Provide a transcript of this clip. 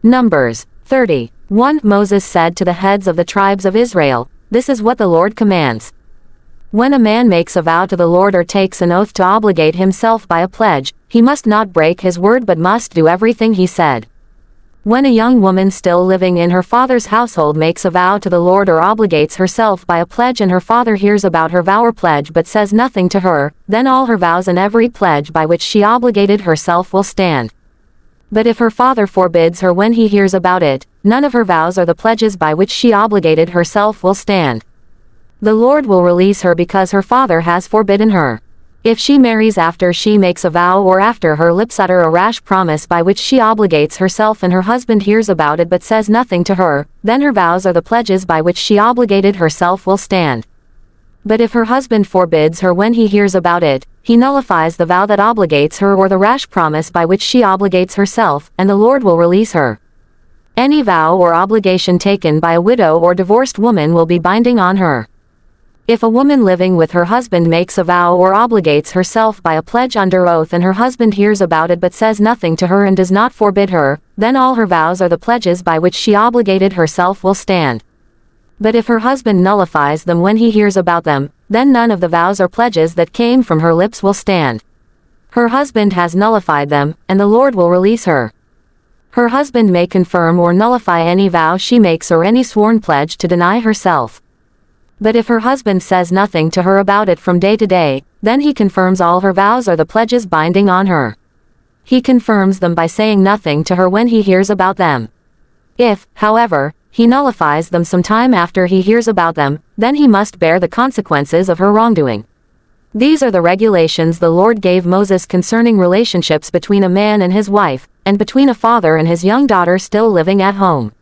Numbers 30. 1. Moses said to the heads of the tribes of Israel, "This is what the Lord commands. When a man makes a vow to the Lord or takes an oath to obligate himself by a pledge, he must not break his word but must do everything he said. When a young woman still living in her father's household makes a vow to the Lord or obligates herself by a pledge and her father hears about her vow or pledge but says nothing to her, then all her vows and every pledge by which she obligated herself will stand. But if her father forbids her when he hears about it, none of her vows or the pledges by which she obligated herself will stand. The Lord will release her because her father has forbidden her. If she marries after she makes a vow or after her lips utter a rash promise by which she obligates herself and her husband hears about it but says nothing to her, then her vows or the pledges by which she obligated herself will stand. But if her husband forbids her when he hears about it, he nullifies the vow that obligates her or the rash promise by which she obligates herself, and the Lord will release her. Any vow or obligation taken by a widow or divorced woman will be binding on her. If a woman living with her husband makes a vow or obligates herself by a pledge under oath and her husband hears about it but says nothing to her and does not forbid her, then all her vows or the pledges by which she obligated herself will stand. But if her husband nullifies them when he hears about them, then none of the vows or pledges that came from her lips will stand. Her husband has nullified them, and the Lord will release her. Her husband may confirm or nullify any vow she makes or any sworn pledge to deny herself. But if her husband says nothing to her about it from day to day, then he confirms all her vows or the pledges binding on her. He confirms them by saying nothing to her when he hears about them. If, however, he nullifies them some time after he hears about them, then he must bear the consequences of her wrongdoing. These are the regulations the Lord gave Moses concerning relationships between a man and his wife, and between a father and his young daughter still living at home.